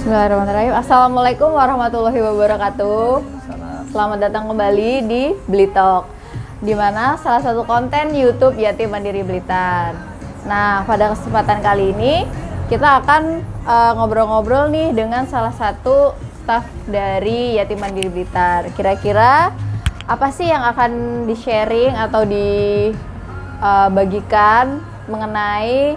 Bismillahirrahmanirrahim. Assalamualaikum warahmatullahi wabarakatuh. Selamat datang kembali di Blitalk, di mana salah satu konten YouTube Yatim Mandiri Blitar. Nah, pada kesempatan kali ini kita akan ngobrol-ngobrol nih dengan salah satu staf dari Yatim Mandiri Blitar. Kira-kira apa sih yang akan di-sharing atau dibagikan mengenai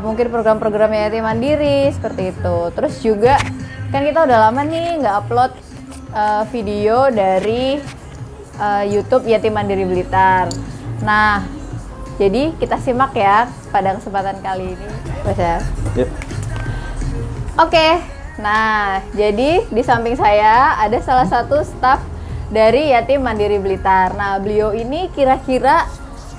mungkin program-program Yatim Mandiri seperti itu. Terus juga kan kita udah lama nih nggak upload video dari YouTube Yatim Mandiri Blitar. Nah, jadi kita simak ya pada kesempatan kali ini, Mas ya. Yep. Oke, nah jadi di samping saya ada salah satu staf dari Yatim Mandiri Blitar. Nah, beliau ini kira-kira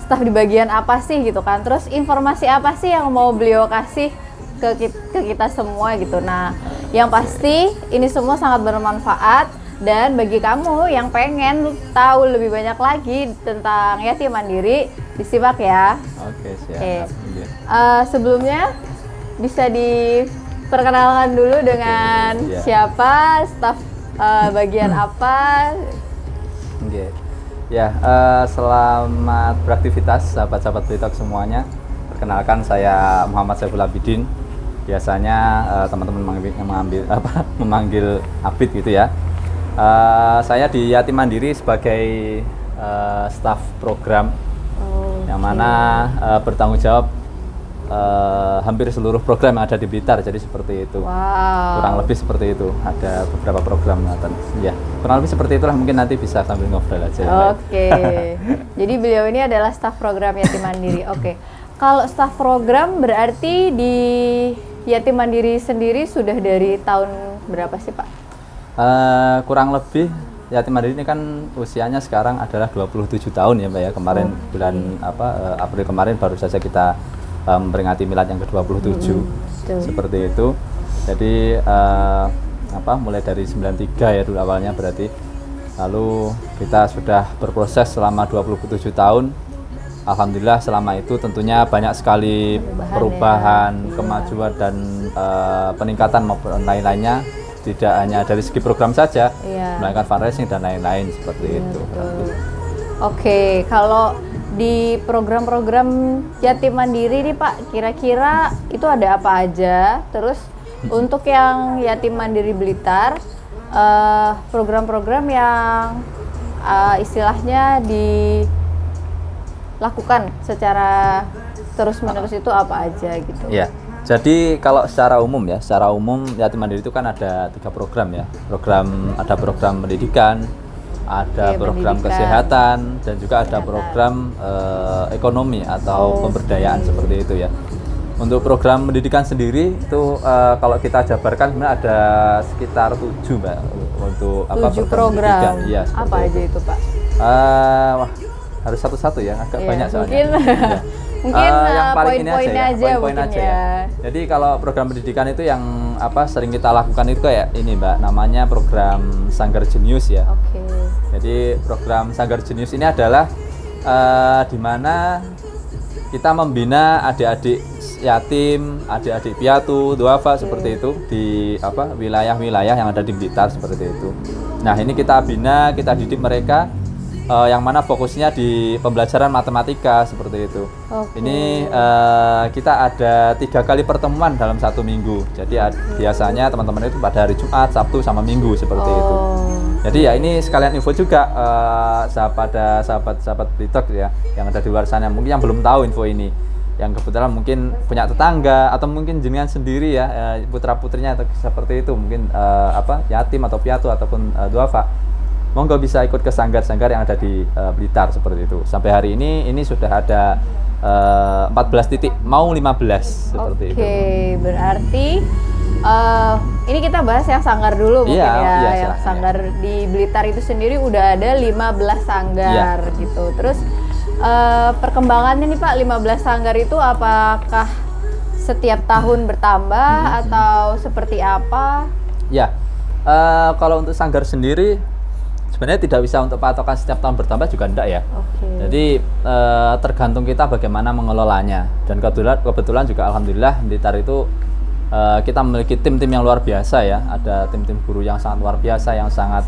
staf di bagian apa sih gitu kan, terus informasi apa sih yang mau beliau kasih ke kita semua gitu. Nah, yang pasti ini semua sangat bermanfaat, dan bagi kamu yang pengen tahu lebih banyak lagi tentang Yatim Mandiri, disimak ya. Oke, siap. Oke. Sebelumnya bisa diperkenalkan dulu dengan siapa, staf bagian apa. Oke. Ya, selamat beraktivitas sahabat-sahabat Blitalk semuanya. Perkenalkan, saya Muhammad Saiful Abidin. Biasanya teman-teman memanggil Abid gitu ya. Saya di Yatim Mandiri sebagai staf program, yang mana bertanggung jawab hampir seluruh program yang ada di Blitar, jadi seperti itu. Wow. Kurang lebih seperti itu. Ada beberapa program, ya kurang lebih seperti itulah. Mungkin nanti bisa sambil ngobrol aja. Oke. Jadi beliau ini adalah staf program Yatim Mandiri. Oke. Kalau staf program berarti di Yatim Mandiri sendiri sudah dari tahun berapa sih, Pak? Kurang lebih Yatim Mandiri ini kan usianya sekarang adalah 27 tahun ya, Mbak ya. Kemarin bulan April kemarin baru saja kita memperingati milad yang ke-27. Seperti itu. Jadi mulai dari 93 ya dulu awalnya berarti. Lalu kita sudah berproses selama 27 tahun. Alhamdulillah selama itu tentunya banyak sekali perubahan, kemajuan dan peningkatan maupun lain-lainnya. Tidak hanya dari segi program saja, melainkan fundraising dan lain-lain seperti itu. Oke, kalau di program-program Yatim Mandiri nih Pak, kira-kira itu ada apa aja? Terus untuk yang Yatim Mandiri Blitar, program-program yang istilahnya dilakukan secara terus-menerus itu apa aja gitu? Ya, jadi kalau secara umum Yatim Mandiri itu kan ada 3 program ya. Ada program pendidikan, ada program kesehatan, dan juga ada program ekonomi atau pemberdayaan seperti itu ya. Untuk program pendidikan sendiri itu kalau kita jabarkan sebenarnya ada sekitar 7 Mbak untuk 7 program. Iya, apa aja itu Pak? Wah, harus satu-satu ya, agak banyak soalnya. Mungkin yang paling poin-poinnya aja, poin-poin aja ya. Jadi kalau program pendidikan itu yang sering kita lakukan itu kayak ini Mbak, namanya program Sanggar Jenius ya. Oke. Jadi program Sanggar Jenius ini adalah di mana kita membina adik-adik yatim, adik-adik piatu, duafa seperti itu di wilayah-wilayah yang ada di Blitar seperti itu. Nah, ini kita bina, kita didik mereka yang mana fokusnya di pembelajaran matematika seperti itu. Ini kita ada 3 kali pertemuan dalam 1 minggu. Jadi biasanya teman-teman itu pada hari Jumat, Sabtu, sama Minggu seperti itu. Jadi ya ini sekalian info juga sahabat-sahabat Blitalk ya yang ada di luar sana, mungkin yang belum tahu info ini, yang kebetulan mungkin punya tetangga atau mungkin jenengan sendiri ya, putra-putrinya atau seperti itu, mungkin yatim atau piatu ataupun duafa. Monggo bisa ikut ke sanggar-sanggar yang ada di Blitar seperti itu. Sampai hari ini sudah ada 14 titik, mau 15 seperti itu. Oke, berarti ini kita bahas yang sanggar dulu mungkin yang sanggar di Blitar itu sendiri udah ada 15 sanggar gitu. Terus perkembangannya nih Pak, 15 sanggar itu apakah setiap tahun bertambah atau seperti apa? Ya, kalau untuk sanggar sendiri sebenarnya tidak bisa untuk patokan setiap tahun bertambah juga enggak ya. Jadi tergantung kita bagaimana mengelolanya. Dan kebetulan juga alhamdulillah Blitar itu kita memiliki tim-tim yang luar biasa ya. Ada tim-tim guru yang sangat luar biasa, yang sangat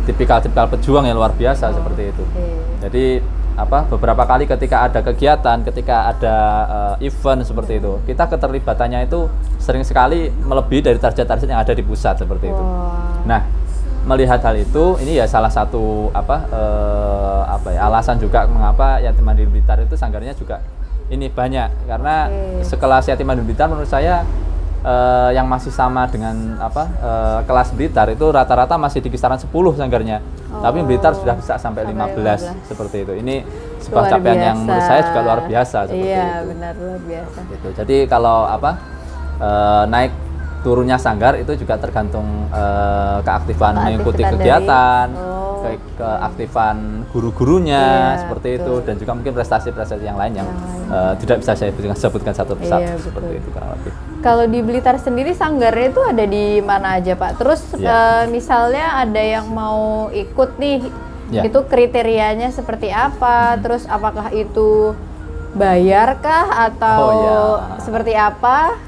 tipikal-tipikal pejuang yang luar biasa seperti itu. Jadi beberapa kali ketika ada kegiatan, ketika ada event seperti itu, kita keterlibatannya itu sering sekali melebihi dari target-target yang ada di pusat seperti itu. Nah, melihat hal itu, ini ya salah satu alasan juga mengapa Yatim Mandiri Blitar itu sanggarnya juga ini banyak, karena sekelas Yatim Mandiri Blitar menurut saya yang masih sama dengan kelas Blitar itu rata-rata masih di kisaran 10 sanggarnya. Tapi Blitar sudah bisa sampai 15 seperti itu. Ini sebuah capaian yang menurut saya juga luar biasa seperti itu. Iya, benar, luar biasa. Gitu. Jadi kalau naik turunnya sanggar itu juga tergantung keaktifan mengikuti kegiatan, keaktifan guru-gurunya seperti itu, dan juga mungkin prestasi-prestasi yang lain yang tidak bisa saya sebutkan satu persatu seperti itu kurang lebih. Kalau di Blitar sendiri sanggarnya itu ada di mana aja Pak? Terus misalnya ada yang mau ikut nih, itu kriterianya seperti apa? Terus apakah itu bayarkah atau seperti apa?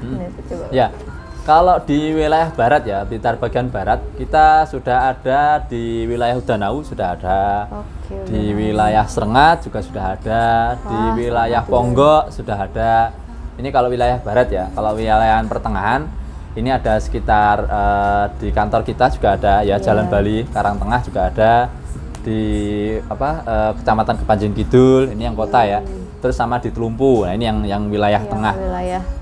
Coba. Ya, kalau di wilayah barat ya, Blitar bagian barat, kita sudah ada di wilayah Udanau sudah ada, di wilayah Srengat juga sudah ada, di wilayah Ponggok sudah ada. Ini kalau wilayah barat ya. Kalau wilayah pertengahan, ini ada sekitar di kantor kita juga ada ya, Jalan Bali, Karangtengah juga ada, di Kecamatan Kepanjen Kidul, ini yang kota ya. Terus sama di Telumpu, nah ini yang wilayah tengah.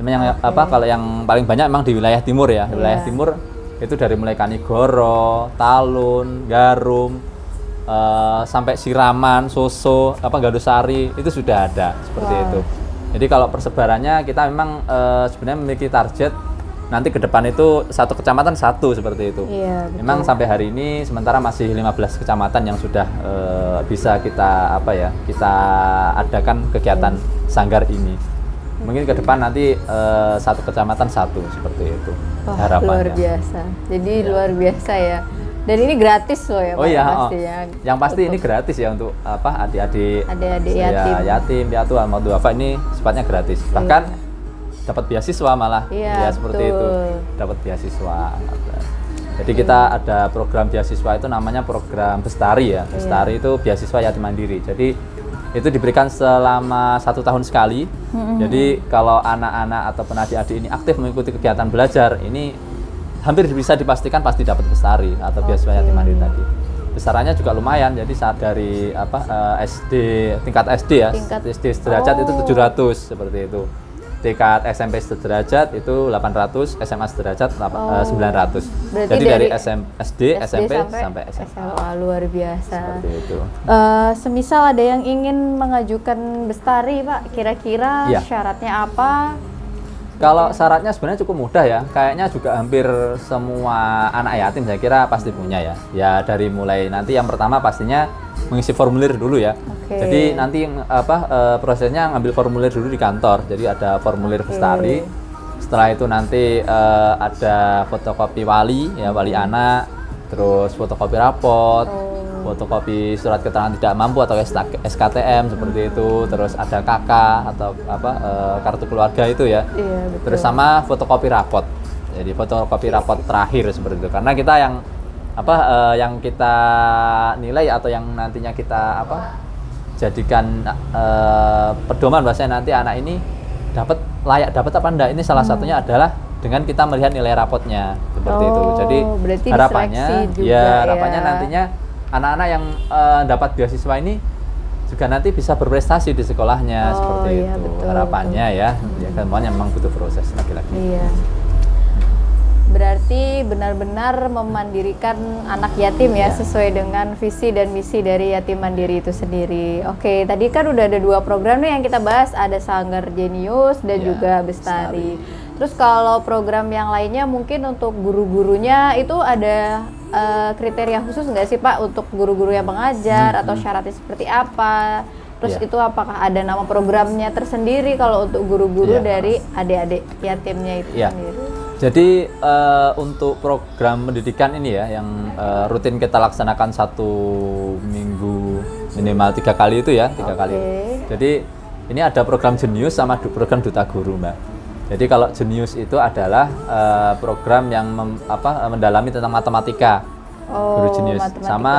Yang kalau yang paling banyak memang di wilayah timur ya. Wilayah timur itu dari mulai Kanigoro, Talun, Garum, sampai Siraman, Soso, Gandusari itu sudah ada seperti itu. Jadi kalau persebarannya kita memang sebenarnya memiliki target nanti ke depan itu satu kecamatan satu seperti itu. Memang sampai hari ini sementara masih 15 kecamatan yang sudah bisa kita kita adakan kegiatan sanggar ini. Mungkin ke depan nanti satu kecamatan satu seperti itu. Harapannya. Luar biasa. Jadi luar biasa ya. Dan ini gratis loh ya Pak, pastinya. Yang pasti ini gratis ya untuk adik-adik yatim piatu sama duafa, ini sifatnya gratis. Bahkan dapat beasiswa malah. Ya seperti itu. Dapat beasiswa. Jadi kita ada program beasiswa itu namanya program Bestari ya. Bestari itu beasiswa yatim mandiri. Jadi itu diberikan selama 1 tahun sekali. Jadi kalau anak-anak atau adik-adik ini aktif mengikuti kegiatan belajar, ini hampir bisa dipastikan pasti dapat Bestari atau beasiswa yatim mandiri tadi. Besarannya juga lumayan, jadi saat dari tingkat SD ya, SD sederajat itu 700 seperti itu. Tingkat SMP sederajat itu 800, SMA sederajat 900. Jadi dari SD, SMP sampai SMA. Luar biasa. Seperti itu. Semisal ada yang ingin mengajukan Bestari Pak, kira-kira syaratnya apa? Kalau syaratnya sebenarnya cukup mudah ya, kayaknya juga hampir semua anak yatim saya kira pasti punya ya. Ya dari mulai nanti yang pertama pastinya mengisi formulir dulu ya. Jadi nanti prosesnya ngambil formulir dulu di kantor. Jadi ada formulir Bestari. Setelah itu nanti ada fotokopi wali anak, terus fotokopi rapot, fotokopi surat keterangan tidak mampu atau SKTM seperti itu, terus ada KK atau kartu keluarga itu ya. Terus sama fotokopi rapot. Jadi fotokopi rapot terakhir seperti itu. Karena kita yang kita nilai atau yang nantinya kita jadikan pedoman bahwasanya nanti anak ini layak dapat apa enggak, ini salah satunya adalah dengan kita melihat nilai rapotnya seperti itu. Jadi harapannya nantinya anak-anak yang dapat beasiswa ini juga nanti bisa berprestasi di sekolahnya seperti itu. Betul, harapannya ya semuanya memang butuh proses lagi-lagi. Berarti benar-benar memandirikan anak yatim ya, sesuai dengan visi dan misi dari Yatim Mandiri itu sendiri. Oke, tadi kan udah ada 2 program nih yang kita bahas, ada Sanggar Jenius dan juga Bestari. Terus kalau program yang lainnya mungkin untuk guru-gurunya itu ada kriteria khusus nggak sih Pak untuk guru-guru yang mengajar atau syaratnya seperti apa? Terus itu apakah ada nama programnya tersendiri kalau untuk guru-guru dari adik-adik yatimnya itu sendiri? Jadi untuk program pendidikan ini ya yang rutin kita laksanakan 1 minggu minimal 3 kali itu ya, 3 kali. Jadi ini ada program Jenius sama program Duta Guru Mbak. Jadi kalau Jenius itu adalah program yang mendalami tentang matematika. Guru Jenius matematika. sama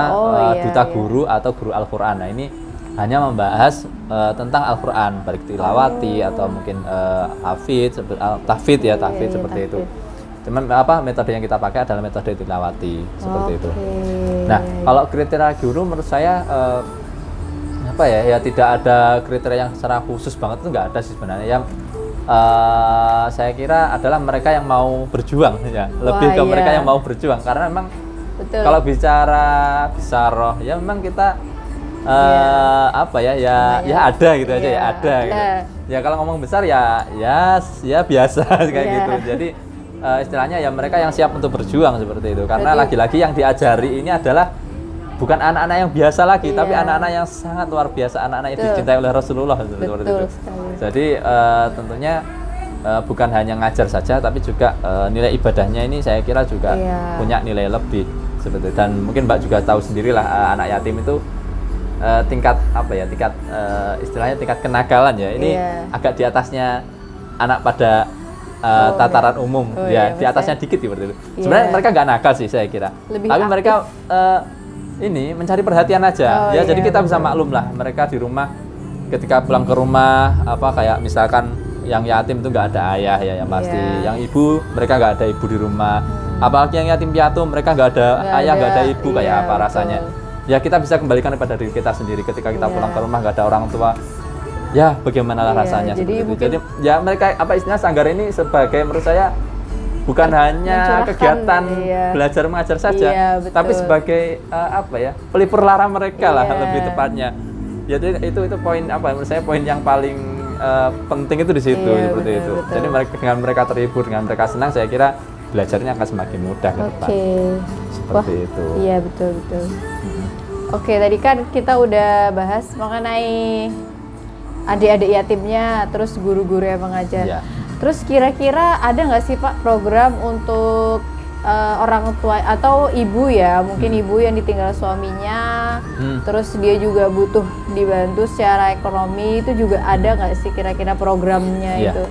Iya, duta iya. guru atau guru Al-Qur'an. Nah, ini hanya membahas tentang Al-Qur'an, baik tilawati atau mungkin tahfidz Iya, seperti itu. tahfidz. Cuman metode yang kita pakai adalah metode tilawati seperti itu. Oke. Nah, kalau kriteria guru menurut saya ya tidak ada kriteria yang secara khusus banget, itu nggak ada sih sebenarnya. Yang saya kira adalah mereka yang mau berjuang ya, lebih ke iya. mereka yang mau berjuang, karena memang Betul. kalau bicara bisaroh ya memang kita ya ada gitu aja, ya ada gitu. Ya kalau ngomong besar ya biasa kayak Iya. gitu. Jadi istilahnya ya mereka yang siap untuk berjuang seperti itu, karena Berarti- lagi-lagi yang diajari ini adalah bukan anak-anak yang biasa lagi, Iya. tapi anak-anak yang sangat luar biasa, anak-anak yang Betul. dicintai oleh Rasulullah seperti Betul itu. sekali. Jadi tentunya bukan hanya ngajar saja, tapi juga nilai ibadahnya ini saya kira juga Iya. punya nilai lebih seperti itu. Dan mungkin Mbak juga tahu sendirilah anak yatim itu tingkat istilahnya tingkat kenakalan ya. Ini Iya. agak di atasnya anak pada tataran umum Oh, ya, iya, di atasnya dikit seperti itu. Iya. Sebenarnya mereka nggak nakal sih saya kira. Lebih Tapi aktif. mereka ini mencari perhatian aja. Oh, Ya iya, jadi kita bisa betul. maklum lah mereka di rumah ketika pulang ke rumah kayak misalkan yang yatim itu nggak ada ayah ya yang pasti. Iya. Yang ibu mereka nggak ada ibu di rumah. Apalagi yang yatim piatu mereka nggak ada Nggak ayah, nggak ada ada, ibu, iya, kayak apa betul. rasanya. Ya kita bisa kembalikan kepada diri kita sendiri ketika kita Iya. pulang ke rumah nggak ada orang tua. Ya bagaimana Iya, rasanya jadi seperti itu. mungkin- Jadi ya mereka istilah sanggar ini sebagai menurut saya bukan hanya Mencurahkan, kegiatan iya. belajar mengajar saja, Iya, betul. tapi sebagai pelipur lara mereka lah Iya. lebih tepatnya. Jadi itu poin menurut saya poin yang paling penting itu di situ Iya, seperti betul, itu. betul. Jadi dengan mereka terhibur, dengan mereka senang, saya kira belajarnya akan semakin mudah ke depan. Oke. Seperti itu. Iya, betul. Oke, tadi kan kita udah bahas mengenai adik-adik yatimnya, terus guru-guru yang mengajar. Iya. Terus kira-kira ada nggak sih Pak program untuk orang tua atau ibu ya, mungkin ibu yang ditinggal suaminya, terus dia juga butuh dibantu secara ekonomi, itu juga ada nggak sih kira-kira programnya Iya. itu?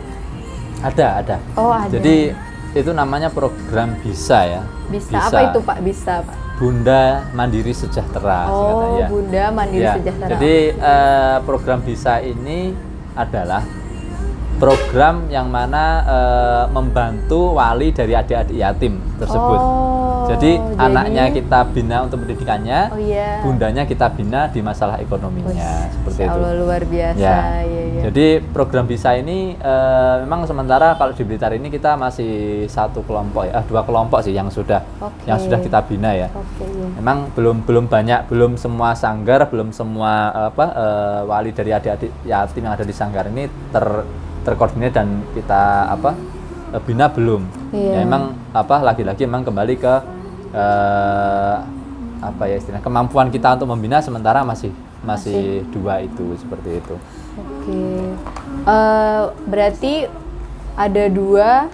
Ada. Oh, ada. Jadi itu namanya program BISA ya. Bisa. Apa itu Pak? Bisa Pak? Bunda Mandiri Sejahtera Oh, singkatnya, ya. Bunda Mandiri Ya, Sejahtera. jadi program BISA ini adalah program yang mana membantu wali dari adik-adik yatim tersebut. Oh, jadi anaknya kita bina untuk pendidikannya, Oh iya. bundanya kita bina di masalah ekonominya, seperti itu. Allah luar biasa. Ya. Iya. Jadi program BISA ini memang sementara kalau di Blitar ini kita masih dua kelompok sih yang sudah Oke. kita bina ya. Oke, iya. Memang belum banyak, belum semua sanggar, belum semua wali dari adik-adik yatim yang ada di sanggar ini terkoordinir dan kita bina belum. Iya. Ya memang lagi-lagi memang kembali ke istilahnya kemampuan kita untuk membina sementara masih dua itu seperti itu. Oke. Berarti ada dua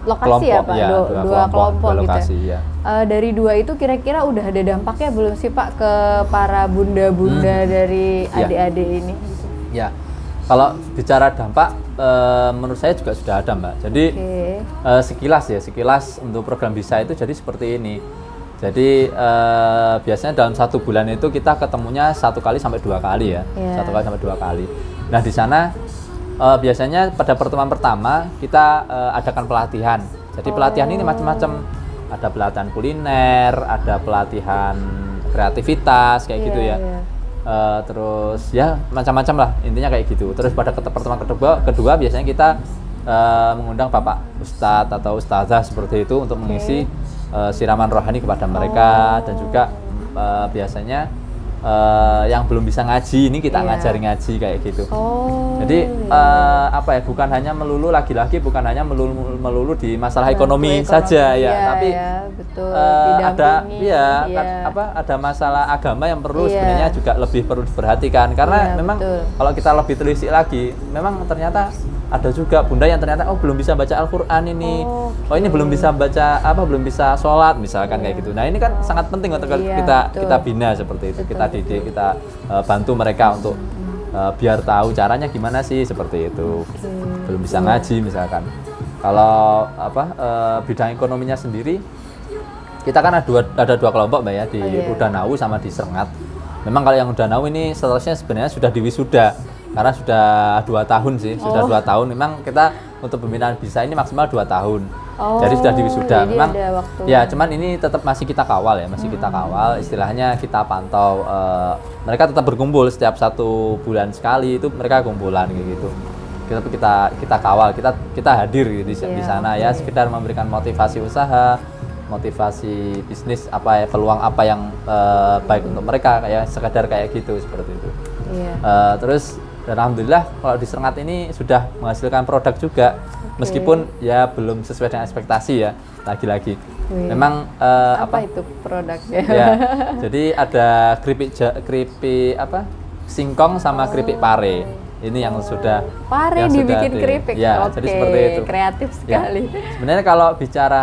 lokasi ya Pak? ya, Dua kelompok dua lokasi gitu ya. ya. Dari dua itu kira-kira udah ada dampaknya belum sih Pak ke para bunda-bunda dari Iya. adik-adik ini? Ya, kalau bicara dampak, menurut saya juga sudah ada Mbak. Jadi Oke. sekilas untuk program BISA itu jadi seperti ini. Jadi biasanya dalam 1 bulan itu kita ketemunya 1 kali sampai 2 kali ya, Iya. 1 kali sampai 2 kali. Nah di sana biasanya pada pertemuan pertama kita adakan pelatihan. Jadi pelatihan ini macam-macam. Ada pelatihan kuliner, ada pelatihan kreativitas kayak gitu ya. Iya. Terus ya macam-macam lah intinya kayak gitu. Terus pada pertemuan kedua biasanya kita mengundang Bapak Ustadz atau Ustazah seperti itu untuk mengisi siraman rohani kepada mereka dan juga biasanya yang belum bisa ngaji ini kita Iya. ngajari ngaji kayak gitu. Oh. Jadi iya. bukan hanya melulu lagi-lagi bukan hanya melulu di masalah Bantu ekonomi saja ya, iya, tapi ya, betul. ada Didampingi, ada masalah agama yang perlu Iya. sebenarnya juga lebih perlu diperhatikan karena Iya, memang betul. kalau kita lebih telisik lagi memang ternyata ada juga bunda yang ternyata belum bisa baca Al-Qur'an ini. Oke. Oh ini belum bisa baca belum bisa sholat misalkan kayak gitu. Nah ini kan sangat penting untuk Iya, kita betul. kita bina seperti itu, Betul, kita didik, kita bantu mereka untuk biar tahu caranya gimana sih seperti itu. Belum bisa ngaji misalkan. Kalau bidang ekonominya sendiri, kita kan ada dua kelompok Mbak ya, di Udanau sama di Serengat. Memang kalau yang Udanau ini seterusnya sebenarnya sudah diwisuda karena sudah 2 tahun sih, sudah 2 tahun. Memang kita untuk pembinaan bisa ini maksimal 2 tahun. Jadi sudah diwisuda. Memang ya, cuman ini tetap masih kita kawal ya, masih kita kawal. Istilahnya kita pantau. Mereka tetap berkumpul setiap 1 bulan sekali itu mereka kumpulan gitu. Kita kawal, kita hadir gitu di sana ya, sekedar memberikan motivasi usaha, motivasi bisnis, peluang apa yang baik untuk mereka, kayak sekedar kayak gitu seperti itu. Terus dan alhamdulillah kalau di Serengat ini sudah menghasilkan produk juga, meskipun ya belum sesuai dengan ekspektasi ya, lagi-lagi. Memang apa itu produknya? Ya, jadi ada keripik singkong sama keripik pare. Ini yang sudah pare yang dibikin keripik. Ya, jadi seperti itu. Kreatif sekali. Ya. Sebenarnya kalau bicara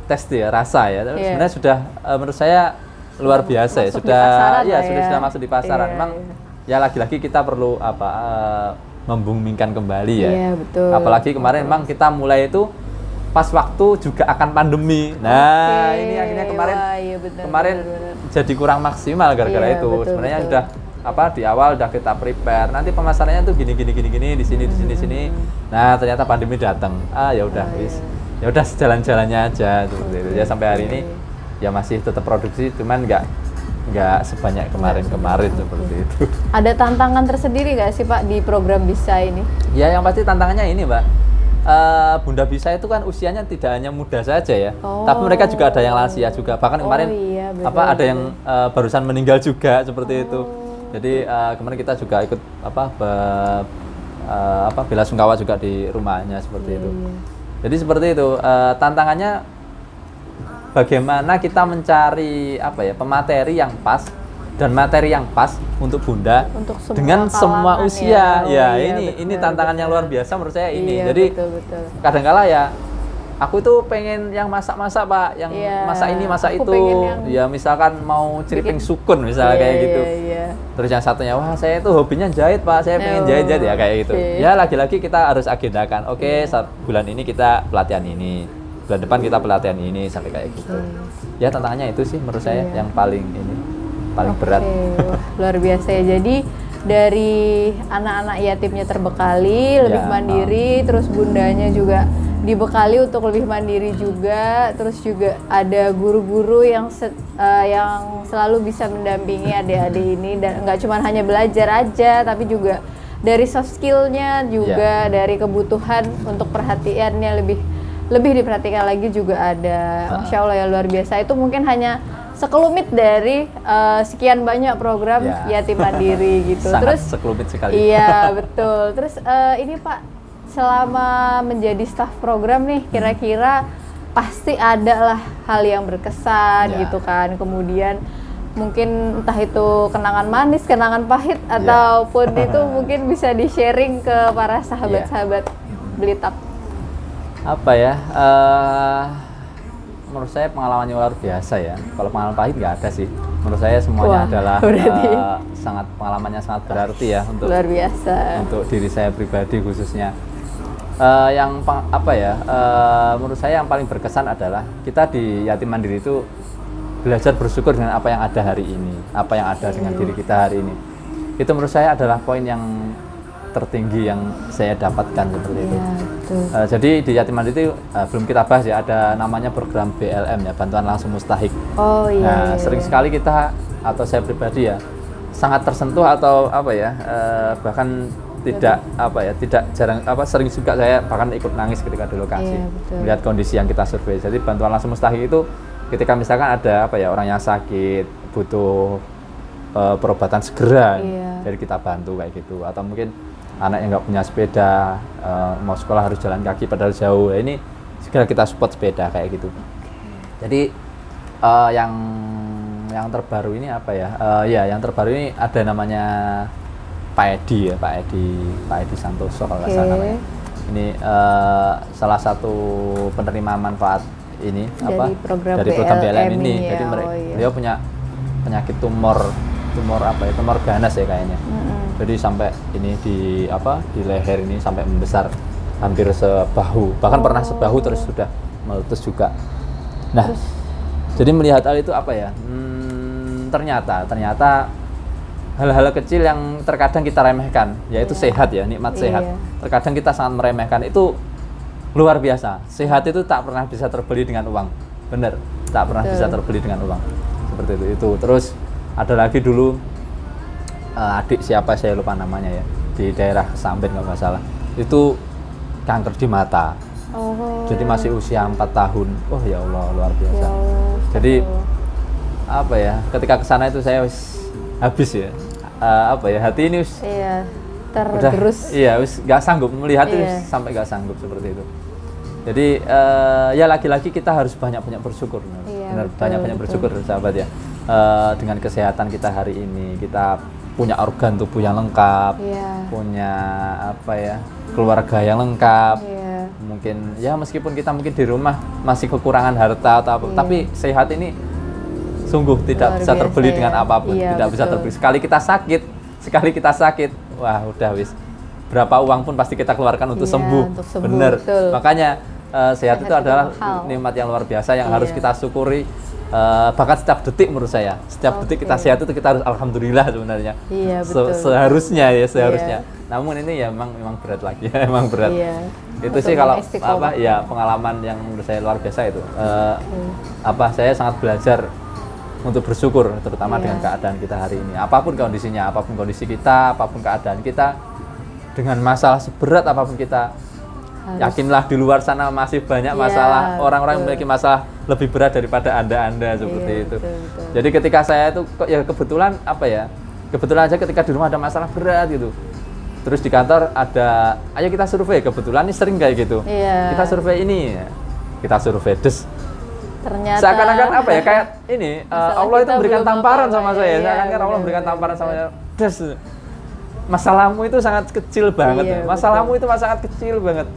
tes ya, rasa ya, sebenarnya sudah menurut saya luar biasa ya, sudah masuk di pasaran. Memang ya lagi-lagi kita perlu membumingkan kembali ya. Betul. Apalagi kemarin memang kita mulai itu pas waktu juga akan pandemi. Nah, ini akhirnya kemarin jadi kurang maksimal gara-gara itu. Sebenarnya sudah di awal udah kita prepare. Nanti pemasarannya tuh gini di sini. Nah, ternyata pandemi datang. Ya udah ya udah sejalan-jalannya aja seperti itu. Ya sampai hari ini ya masih tetap produksi, cuman nggak sebanyak kemarin seperti itu. Ada tantangan tersendiri nggak sih Pak di program Bisa ini? Ya, yang pasti tantangannya ini Mbak, Bunda Bisa itu kan usianya tidak hanya muda saja ya, tapi mereka juga ada yang lansia juga. Bahkan kemarin ada yang barusan meninggal juga seperti itu. Jadi kemarin kita juga ikut bela sungkawa juga di rumahnya seperti itu. Jadi seperti itu, tantangannya bagaimana kita mencari pemateri yang pas dan materi yang pas untuk Bunda dengan semua usia. Ini tantangan yang luar biasa menurut saya ini. Jadi kadang-kala ya aku tuh pengen yang masak-masak Pak, yang masak itu. Ya misalkan mau ciriping sukun misalnya kayak gitu. Terus yang satunya, wah saya itu hobinya jahit Pak, saya pengen jahit ya kayak gitu. Ya lagi-lagi kita harus agendakan. Bulan ini kita pelatihan ini, bulan depan kita pelatihan ini sampai kayak gitu. Ya tantangannya itu sih menurut saya yang paling berat. Wah, luar biasa ya. Jadi dari anak-anak yatimnya terbekali, lebih mandiri, terus bundanya juga dibekali untuk lebih mandiri juga, terus juga ada guru-guru yang selalu bisa mendampingi adik-adik ini, dan nggak cuma hanya belajar aja, tapi juga dari soft skill-nya juga, dari kebutuhan untuk perhatiannya lebih diperhatikan lagi juga ada. Masya Allah ya, luar biasa. Itu mungkin hanya sekelumit dari sekian banyak program yatim mandiri gitu. Sangat sekelumit sekali. Iya betul. Terus ini Pak, selama menjadi staf program nih, kira-kira pasti ada lah hal yang berkesan gitu kan. Kemudian mungkin entah itu kenangan manis, kenangan pahit, ataupun itu mungkin bisa di-sharing ke para sahabat-sahabat Belitap. Menurut saya pengalamannya luar biasa ya. Kalau pengalaman pahit nggak ada sih. Menurut saya semuanya adalah pengalamannya sangat berarti ya untuk luar biasa. Untuk diri saya pribadi khususnya. Menurut saya yang paling berkesan adalah kita di Yatim Mandiri itu belajar bersyukur dengan apa yang ada hari ini, apa yang ada dengan diri kita hari ini. Itu menurut saya adalah poin yang tertinggi yang saya dapatkan seperti itu. Jadi di Yatim Mandiri itu belum kita bahas ya, ada namanya program BLM ya, bantuan langsung mustahik. Sering sekali kita atau saya pribadi ya sangat tersentuh atau bahkan sering juga saya bahkan ikut nangis ketika di lokasi melihat kondisi yang kita survei. Jadi bantuan langsung mustahik itu ketika misalkan ada orang yang sakit butuh perobatan segera, jadi kita bantu kayak gitu. Atau mungkin anak yang nggak punya sepeda, mau sekolah harus jalan kaki padahal jauh, ini segera kita support sepeda kayak gitu. Jadi yang terbaru ini yang terbaru ini ada namanya Pak Edi ya, Pak Edi Santoso kalau nggak salah namanya. Ini salah satu penerima manfaat ini dari program BLM ini. Jadi beliau punya penyakit tumor ganas ya kayaknya. Jadi sampai ini di leher ini sampai membesar hampir sebahu, bahkan pernah sebahu terus sudah meletus juga. Nah, jadi melihat hal itu apa ya? Ternyata hal-hal kecil yang terkadang kita remehkan, yaitu sehat ya, nikmat sehat. Terkadang kita sangat meremehkan, itu luar biasa. Sehat itu tak pernah bisa terbeli dengan uang, benar, tak pernah bisa terbeli dengan uang. Seperti itu. Terus ada lagi dulu adik siapa saya lupa namanya ya, di daerah Samben kalau nggak salah, itu kanker di mata. Jadi masih usia 4 tahun. Oh ya Allah, luar biasa. Jadi apa ya, ketika kesana itu saya habis ya, hati ini tergerus. Wis nggak sanggup melihat itu, sampai nggak sanggup seperti itu. Jadi ya lagi-lagi kita harus banyak-banyak bersyukur, benar, banyak-banyak bersyukur sahabat ya, dengan kesehatan kita hari ini. Kita punya organ tubuh yang lengkap, punya keluarga yang lengkap. Mungkin ya meskipun kita mungkin di rumah masih kekurangan harta atau apa, tapi sehat ini sungguh tidak bisa terbeli dengan apapun, tidak bisa terbeli. Sekali kita sakit, wah udah wis, berapa uang pun pasti kita keluarkan untuk sembuh. Bener. Makanya sehat itu adalah nikmat yang luar biasa yang harus kita syukuri. Bahkan setiap detik menurut saya, setiap detik kita sehat itu kita harus alhamdulillah sebenarnya. Seharusnya. Namun ini ya memang berat lagi, memang berat. Itu sih kalau pengalaman yang menurut saya luar biasa itu. Saya sangat belajar untuk bersyukur, terutama dengan keadaan kita hari ini. Apapun kondisinya, apapun kondisi kita, apapun keadaan kita, dengan masalah seberat apapun kita, yakinlah di luar sana masih banyak masalah, orang-orang yang memiliki masalah lebih berat daripada Anda seperti itu. Betul. Jadi ketika saya itu ya kebetulan aja ketika di rumah ada masalah berat gitu. Terus di kantor ada, ayo kita survei, kebetulan ini sering kayak gitu. Kita survei ini, kita survei des. Ternyata seakan-akan kayak ini Allah itu memberikan tamparan sama saya. Seakan-akan Allah memberikan tamparan sama saya. Des, masalahmu itu sangat kecil banget. Masalahmu itu sangat kecil banget.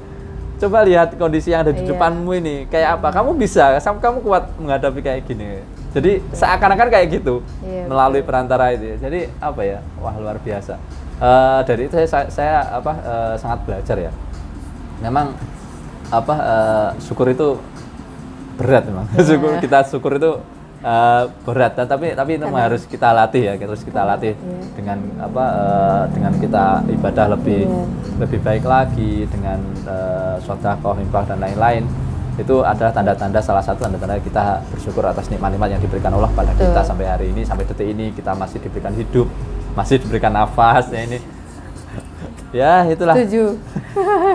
Coba lihat kondisi yang ada di depanmu ini kayak apa. Kamu bisa, kamu kuat menghadapi kayak gini. Jadi seakan-akan kayak gitu melalui perantara itu. Jadi wah luar biasa. Dari itu saya sangat belajar ya. Memang syukur itu berat memang. Syukur itu berat, tapi itu harus kita latih ya, terus kita latih dengan dengan kita ibadah lebih baik lagi, dengan sedekah, infak dan lain-lain. Itu adalah tanda-tanda, salah satu tanda-tanda kita bersyukur atas nikmat-nikmat yang diberikan Allah pada kita sampai hari ini, sampai detik ini kita masih diberikan hidup, masih diberikan nafas ya ini. Ya itulah. Setuju.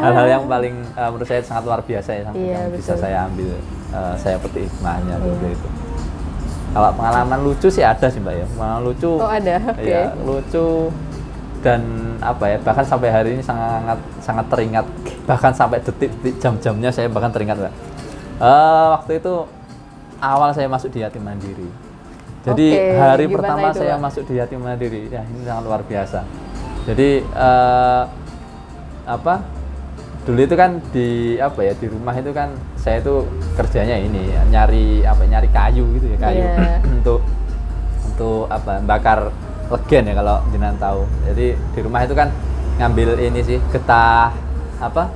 Hal-hal yang paling menurut saya sangat luar biasa ya, yang bisa saya ambil, saya petik hikmahnya seperti itu. Kalau pengalaman lucu sih ada sih Mbak ya, pengalaman lucu. Oh ada, ya, lucu dan bahkan sampai hari ini sangat teringat, bahkan sampai detik-detik jam-jamnya saya bahkan teringat Mbak. Waktu itu awal saya masuk di Yatim Mandiri. Jadi hari pertama itu, saya masuk di Yatim Mandiri, ya ini sangat luar biasa. Jadi dulu itu kan di rumah itu kan saya itu kerjanya ini nyari kayu gitu ya, kayu untuk bakar legen ya kalau jenengan tahu. Jadi di rumah itu kan ngambil ini sih getah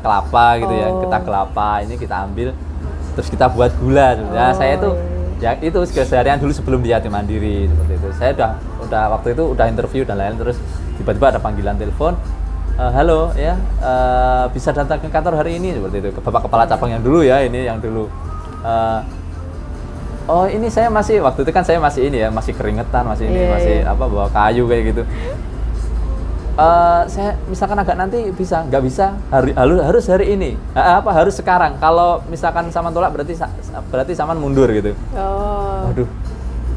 kelapa gitu ya, getah kelapa ini kita ambil terus kita buat gula. Ya saya itu ya itu keseharian dulu sebelum di Yatim Mandiri seperti itu. Saya udah waktu itu udah interview dan lain-lain, terus tiba-tiba ada panggilan telepon. Halo ya, bisa datang ke kantor hari ini seperti itu. Bapak kepala cabang yang dulu ya, ini yang dulu. Oh ini saya masih, waktu itu kan saya masih ini ya, masih keringetan, masih ini, masih bawa kayu kayak gitu. Saya misalkan agak nanti bisa, nggak bisa, harus hari ini. Harus sekarang. Kalau misalkan Saman tolak berarti Saman mundur gitu. Waduh.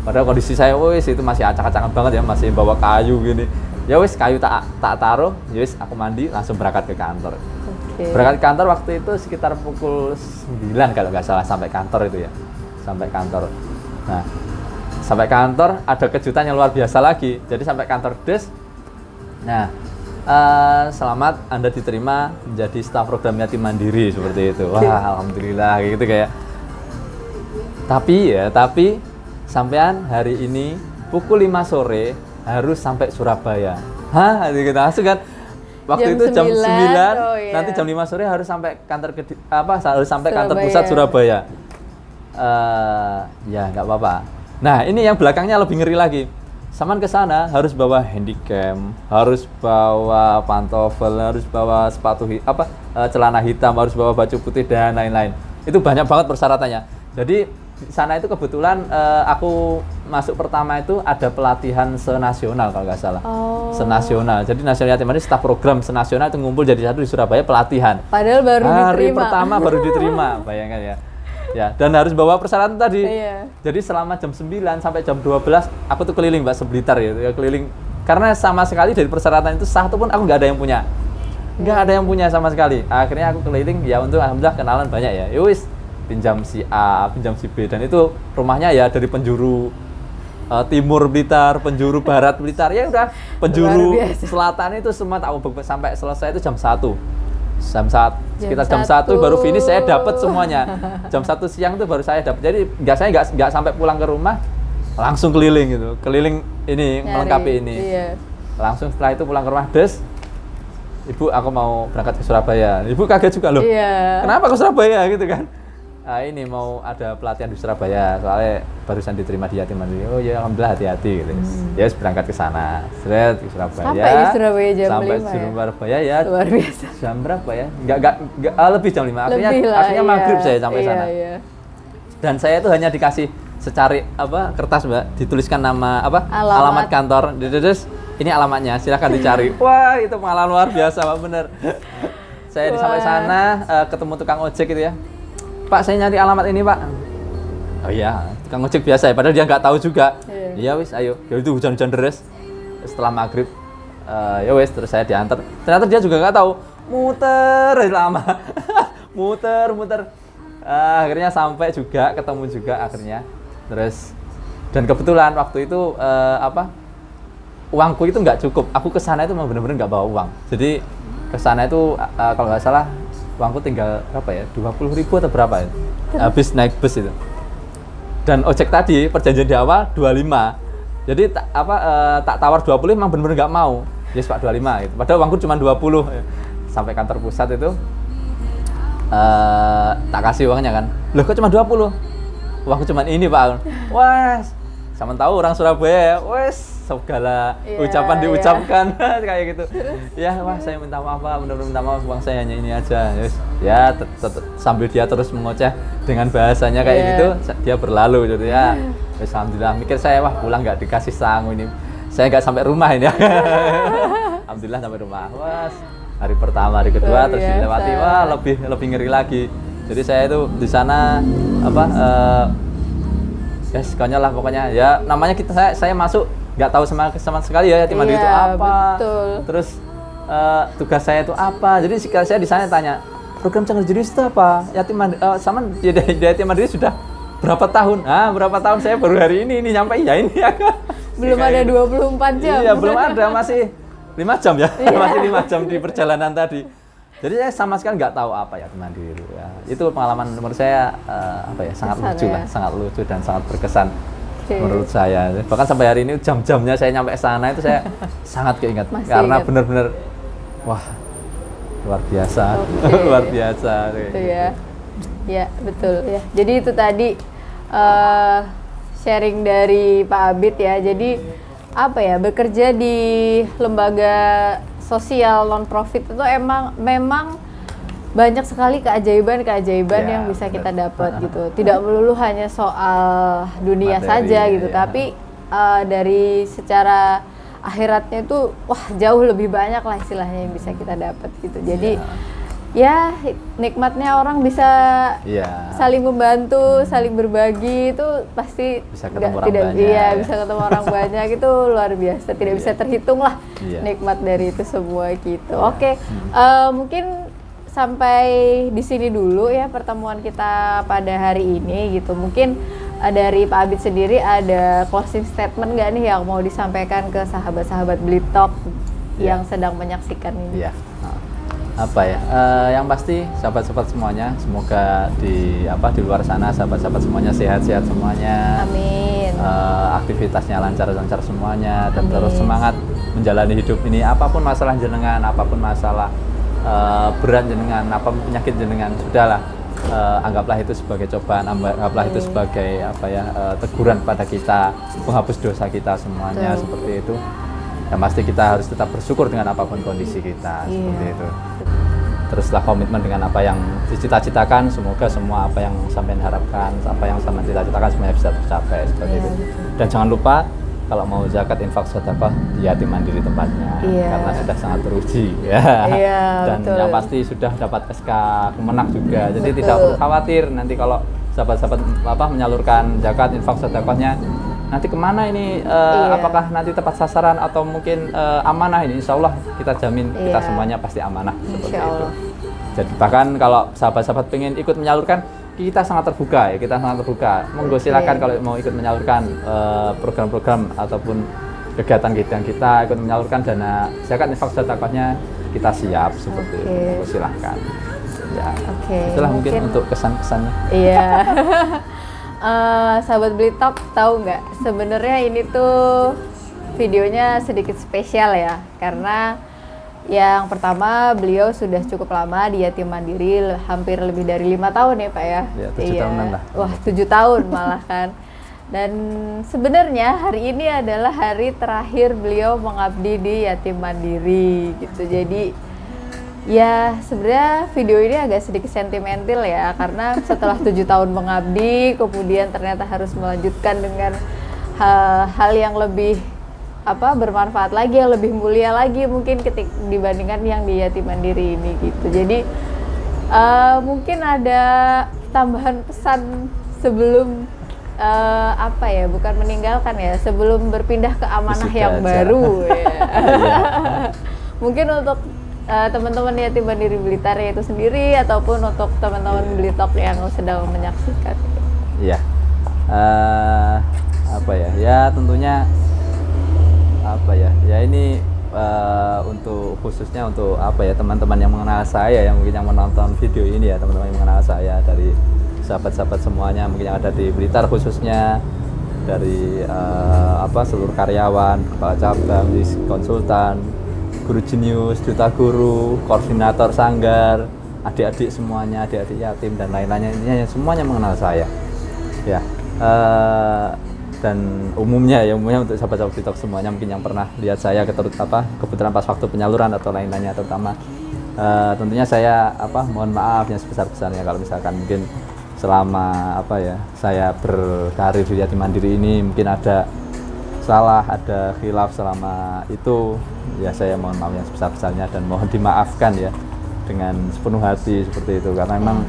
Padahal kondisi saya itu masih acak-acakan banget ya, masih bawa kayu gini. Ya wis kayu tak taruh, ya wis aku mandi langsung berangkat ke kantor. Berangkat ke kantor waktu itu sekitar pukul 9 kalau nggak salah sampai kantor itu ya. Sampai kantor. Nah, sampai kantor ada kejutan yang luar biasa lagi. Jadi sampai kantor des. Nah, selamat Anda diterima menjadi staf program Yatim Mandiri seperti itu. Wah, alhamdulillah gitu kayak. Tapi sampean hari ini pukul 5 sore harus sampai Surabaya. hah, gitu langsung kan. Waktu Jam itu jam 9, 9, oh iya. nanti jam 5 sore harus sampai kantor harus sampai kantor Surabaya. pusat Surabaya. Ya nggak apa-apa. Nah ini yang belakangnya lebih ngeri lagi. Saman ke sana harus bawa handycam, harus bawa pantofel, harus bawa celana hitam, harus bawa baju putih dan lain-lain. Itu banyak banget persyaratannya. Jadi di sana itu kebetulan aku masuk pertama itu ada pelatihan senasional kalau nggak salah. Oh. Senasional. Jadi Nasional Yatim Mandiri staf program senasional itu ngumpul jadi satu di Surabaya pelatihan. Padahal baru Hari diterima. pertama baru diterima, bayangkan ya. Ya, dan harus bawa persyaratan tadi. Iya. Jadi selama jam 9 sampai jam 12 aku tuh keliling Mbak Seblitar gitu ya, keliling. Karena sama sekali dari persyaratan itu satu pun aku nggak ada yang punya. Nggak ada yang punya sama sekali. Akhirnya aku keliling, ya untuk alhamdulillah kenalan banyak ya. Yowis, pinjam si A, pinjam si B, dan itu rumahnya ya dari penjuru timur Blitar, penjuru barat Blitar, ya udah penjuru Luar biasa. selatan itu semua tak ubek sampai selesai itu jam 1. Sekitar jam 1 1. baru finish saya dapat semuanya. Jam 1 siang itu baru saya dapat. Jadi saya nggak sampai pulang ke rumah langsung keliling gitu. Keliling ini Nyari, melengkapi ini. Iya. Langsung setelah itu pulang ke rumah, Ibu aku mau berangkat ke Surabaya. Ibu kaget juga loh. Iya. Kenapa ke Surabaya gitu kan? Ini mau ada pelatihan di Surabaya, soalnya barusan diterima di Yatim Mandiri. Oh ya alhamdulillah, hati-hati gitu. Ya yes, berangkat ke sana, ke Surabaya. Sampai di Surabaya jam 5 sampai ya? di Surabaya ya. Luar biasa. Jam berapa ya? Enggak lebih jam 5. Akhirnya Lebih lah, akhirnya iya. maghrib saya sampai Iya, sana. iya. Dan saya itu hanya dikasih secari kertas Mbak, dituliskan nama Alamat. kantor. Terus ini alamatnya, silakan dicari. Wah, itu pengalaman luar biasa Pak, bener. Saya sampai sana ketemu tukang ojek gitu ya. Pak, saya nyari alamat ini Pak. Oh iya, tukang ojek biasa ya, padahal dia nggak tahu juga. Iya wis, ayo. Ya itu hujan-hujan deras. Setelah maghrib, ya wis, terus saya diantar. Ternyata dia juga nggak tahu. Muter lama, muter. Akhirnya sampai juga, ketemu juga akhirnya. Terus dan kebetulan waktu itu uangku itu nggak cukup. Aku ke sana itu memang benar-benar nggak bawa uang. Jadi ke sana itu kalau nggak salah uangku tinggal berapa ya? 20.000 atau berapa ya? Habis naik bus itu. Dan ojek tadi perjanjian di awal 25. Jadi tak tawar 20 memang benar-benar nggak mau. Yes Pak 25 gitu. Padahal uangku cuma 20. Sampai kantor pusat itu tak kasih uangnya kan. Loh kok cuma 20? Uangku cuma ini Pak. Wah, sama tahu orang Surabaya, wes segala ucapan diucapkan kayak gitu. Ya, wah saya minta maaf Pak, benar-benar minta maaf, uang saya hanya ini aja. Ya, sambil dia terus mengoceh dengan bahasanya kayak gitu, dia berlalu gitu ya. Wes alhamdulillah, mikir saya wah pulang nggak dikasih sangu ini. Saya nggak sampai rumah ini. Alhamdulillah sampai rumah. Wah, hari pertama, hari kedua terus dilewati, wah lebih ngeri lagi. Jadi saya itu di sana konyol lah pokoknya. Ya namanya saya masuk nggak tahu sama sekali ya Yatim Mandiri itu apa. Betul. Terus tugas saya itu apa. Jadi saya di sana tanya, program Cangkir Juri itu apa? Yatim Mandiri sama di Yatim Mandiri sudah berapa tahun? Berapa tahun saya baru hari ini nyampe ya ini ya. Belum ada 24 jam. Iya, belum ada, masih 5 jam ya. Masih 5 jam di perjalanan tadi. Jadi saya sama sekali nggak tahu apa Yatim Mandiri ya. Itu pengalaman menurut saya sangat lucu lah, sangat lucu dan sangat berkesan menurut saya. Bahkan sampai hari ini jam-jamnya saya nyampe sana itu saya sangat keinget karena benar-benar wah luar biasa, luar biasa. Itu ya, ya betul ya. Jadi itu tadi sharing dari Pak Abid ya. Jadi bekerja di lembaga sosial non-profit itu memang banyak sekali keajaiban yang bisa kita dapat gitu. Tidak melulu hanya soal dunia materi, saja gitu, tapi dari secara akhiratnya itu wah jauh lebih banyak lah istilahnya yang bisa kita dapat gitu. Jadi ya nikmatnya orang bisa saling membantu, saling berbagi itu pasti bisa ketemu orang banyak. Bisa ketemu orang banyak itu luar biasa, tidak bisa terhitung lah nikmat dari itu semua gitu. Oke, mungkin sampai di sini dulu ya pertemuan kita pada hari ini gitu. Mungkin dari Pak Abid sendiri ada closing statement nggak nih yang mau disampaikan ke sahabat-sahabat Blitalk yang sedang menyaksikan ini? Yang pasti sahabat-sahabat semuanya semoga di luar sana sahabat-sahabat semuanya sehat-sehat semuanya. Amin. Aktivitasnya lancar-lancar semuanya dan terus semangat menjalani hidup ini, apapun masalah jenengan, apapun masalah berat jenengan, apapun penyakit jenengan, sudahlah, anggaplah itu sebagai cobaan, anggaplah itu sebagai teguran pada kita, penghapus dosa kita semuanya. Seperti itu. Yang pasti kita harus tetap bersyukur dengan apapun kondisi kita, seperti itu. Teruslah komitmen dengan apa yang dicita-citakan, semoga semua apa yang sampean harapkan, apa yang sampean cita-citakan semuanya bisa tercapai, seperti itu. Dan jangan lupa kalau mau zakat, infak, sedekah di yatim mandiri tempatnya, karena sudah sangat teruji ya. Dan yang pasti sudah dapat SK Kemenak juga, jadi tidak perlu khawatir nanti kalau sahabat-sahabat menyalurkan zakat, infak, sedekahnya nanti kemana ini, apakah nanti tepat sasaran atau mungkin amanah. Ini insya Allah kita jamin kita semuanya pasti amanah, seperti itu. Jadi bahkan kalau sahabat-sahabat pengen ikut menyalurkan, kita sangat terbuka ya, kita sangat terbuka. Monggo silakan kalau mau ikut menyalurkan program-program ataupun kegiatan kita ikut menyalurkan dana zakat, infak, sedekahnya, kita siap, seperti itu. Monggo silahkan. Ya. Itulah mungkin untuk kesan-kesannya. Iya. Sahabat Blitalk tahu nggak, sebenarnya ini tuh videonya sedikit spesial ya, karena yang pertama beliau sudah cukup lama di yatim mandiri, hampir lebih dari 5 tahun ya Pak ya. Ya 7 tahunan lah. Wah 7 tahun malah kan. Dan sebenarnya hari ini adalah hari terakhir beliau mengabdi di yatim mandiri gitu. Jadi ya sebenarnya video ini agak sedikit sentimental ya, karena setelah 7 tahun mengabdi, kemudian ternyata harus melanjutkan dengan hal yang lebih bermanfaat lagi, yang lebih mulia lagi mungkin dibandingkan yang di yatim mandiri ini gitu. Jadi mungkin ada tambahan pesan sebelum bukan meninggalkan ya, sebelum berpindah ke amanah yang baru ya. Mungkin untuk teman-teman yatim mandiri Blitar itu sendiri, ataupun untuk teman-teman Blitalk yang sedang menyaksikan. Iya. Ya tentunya ya ini untuk khususnya untuk teman-teman yang mengenal saya, yang mungkin yang menonton video ini ya, teman-teman yang mengenal saya, dari sahabat-sahabat semuanya mungkin yang ada di Blitar, khususnya dari seluruh karyawan, kepala cabang, konsultan, guru jenius, duta guru, koordinator sanggar, adik-adik semuanya, adik-adik yatim dan lain-lainnya, intinya semuanya mengenal saya ya. Dan umumnya untuk sahabat-sahabat Blitalk semuanya mungkin yang pernah lihat saya kebetulan pas waktu penyaluran atau lain-lainnya, terutama tentunya saya mohon maaf yang sebesar-besarnya kalau misalkan mungkin selama saya berkarir di yatim mandiri ini mungkin ada salah, ada khilaf selama itu, ya saya mohon maaf yang sebesar-besarnya dan mohon dimaafkan ya dengan sepenuh hati, seperti itu. Karena memang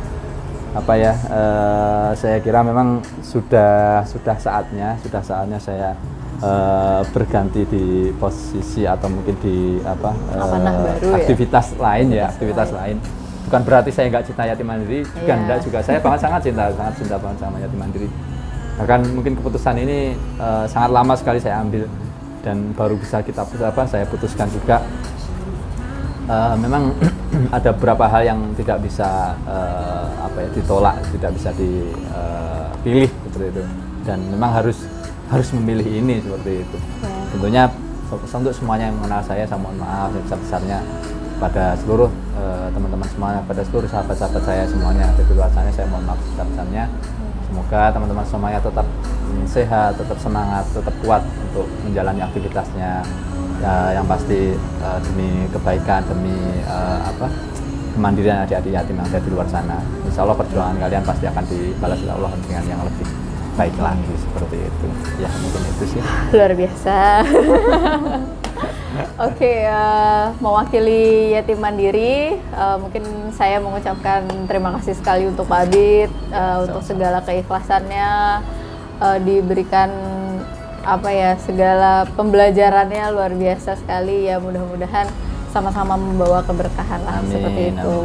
saya kira memang sudah saatnya saya berganti di posisi atau mungkin di aktivitas lain ya, aktivitas lain. Bukan berarti saya nggak cinta yatim mandiri, enggak juga, saya sangat cinta banget sama yatim mandiri. Bahkan mungkin keputusan ini sangat lama sekali saya ambil dan baru bisa saya putuskan juga. Memang ada beberapa hal yang tidak bisa ditolak, tidak bisa dipilih seperti itu, dan memang harus memilih ini seperti itu. Tentunya untuk semuanya yang mengenal saya mohon maaf yang besar-besarnya pada seluruh teman-teman semuanya, pada seluruh sahabat-sahabat saya semuanya di luar sana, saya mohon maaf besar-besarnya. Semoga teman-teman semuanya tetap sehat, tetap semangat, tetap kuat untuk menjalani aktivitasnya. Ya, yang pasti demi kebaikan, demi kemandirian adik-adik yatim yang ada di luar sana. Insya Allah perjuangan kalian pasti akan dibalas oleh Allah dengan yang lebih baik lagi, seperti itu. Ya mungkin itu sih. Luar biasa. Oke, mewakili yatim mandiri, mungkin saya mengucapkan terima kasih sekali untuk Pak Abid, untuk segala keikhlasannya, diberikan segala pembelajarannya luar biasa sekali ya. Mudah-mudahan sama-sama membawa keberkahan lah. Amin, seperti itu.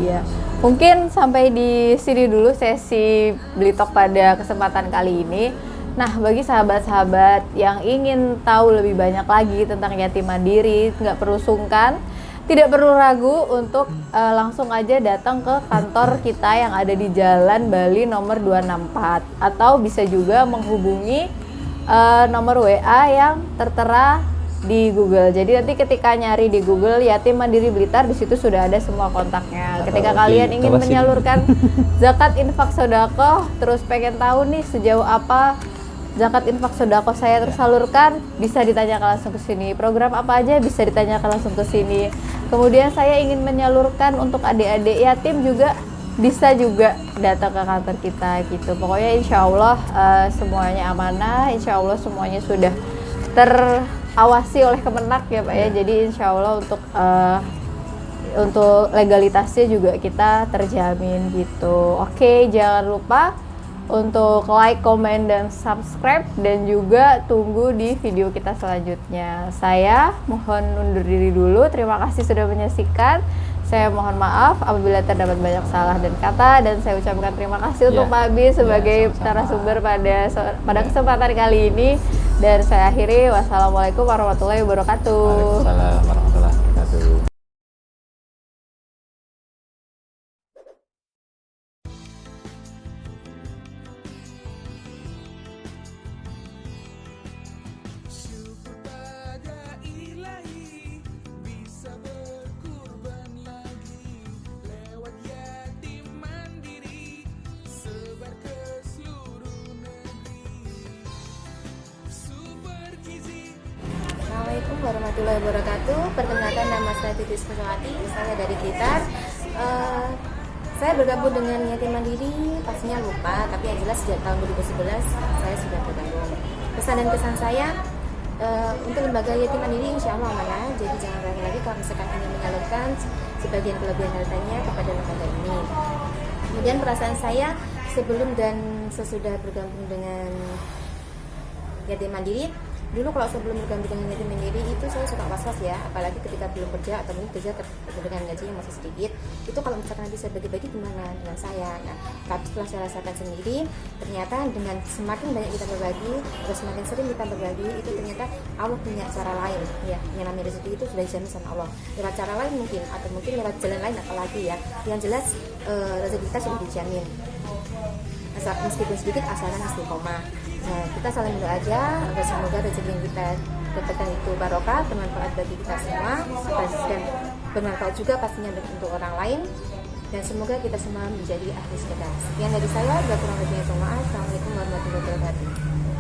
Iya. Mungkin sampai di sini dulu sesi Blitalk pada kesempatan kali ini. Nah, bagi sahabat-sahabat yang ingin tahu lebih banyak lagi tentang yatim mandiri, nggak perlu sungkan, tidak perlu ragu untuk langsung aja datang ke kantor kita yang ada di Jalan Bali nomor 264, atau bisa juga menghubungi nomor WA yang tertera di Google. Jadi nanti ketika nyari di Google Yatim Mandiri Blitar, di situ sudah ada semua kontaknya. Ketika kalian ingin menyalurkan zakat infak sedekah, terus pengen tahu nih sejauh apa zakat infak sedekah saya tersalurkan, bisa ditanyakan langsung ke sini. Program apa aja bisa ditanyakan langsung ke sini. Kemudian saya ingin menyalurkan untuk adik-adik yatim juga, bisa juga datang ke kantor kita gitu. Pokoknya insya Allah semuanya amanah, insya Allah semuanya sudah terawasi oleh Kemenak ya Pak ya. Jadi insya Allah untuk legalitasnya juga kita terjamin gitu. Oke, jangan lupa untuk like, komen, dan subscribe, dan juga tunggu di video kita selanjutnya. Saya mohon undur diri dulu. Terima kasih sudah menyaksikan. Saya mohon maaf apabila terdapat banyak salah dan kata, dan saya ucapkan terima kasih untuk Pak Abi sebagai narasumber pada kesempatan kali ini. Dan saya akhiri, wassalamualaikum warahmatullahi wabarakatuh. Waalaikumsalam warahmatullahi wabarakatuh. Assalamualaikum warahmatullahi wabarakatuh. Perkenalkan, nama saya Titis Kuswati, saya dari Blitar. Saya bergabung dengan Yatim Mandiri, pastinya lupa, tapi yang jelas sejak tahun 2011 saya sudah bergabung. Pesan dan kesan saya untuk lembaga Yatim Mandiri insya Allah amanah, jadi jangan ragu lagi kalau misalkan ingin menyalurkan sebagian kelebihan hartanya kepada lembaga ini. Kemudian perasaan saya sebelum dan sesudah bergabung dengan Yatim Mandiri, dulu kalau sebelum bergabung dengan Yatim Mandiri itu saya suka was-was ya, apalagi ketika belum kerja atau mungkin kerja dengan gaji yang masih sedikit, itu kalau misalkan nanti saya bagi-bagi gimana dengan saya. Nah, tapi setelah saya rasakan sendiri, ternyata dengan semakin banyak kita berbagi, terus semakin sering kita berbagi, itu ternyata Allah punya cara lain ya. Yang namanya rezeki itu sudah dijamin sama Allah lewat cara lain mungkin, atau mungkin lewat jalan lain, apalagi ya, yang jelas rezeki kita sudah dijamin. Meskipun sedikit asalkan istiqomah. Nah, kita saling berdoa aja agar semoga rezeki yang kita dapatkan itu barokah, bermanfaat bagi kita semua, dan bermanfaat juga pastinya untuk orang lain, dan semoga kita semua menjadi ahli sedekah. Sekian dari saya, kurang lebihnya mohon maaf. Assalamualaikum warahmatullahi wabarakatuh.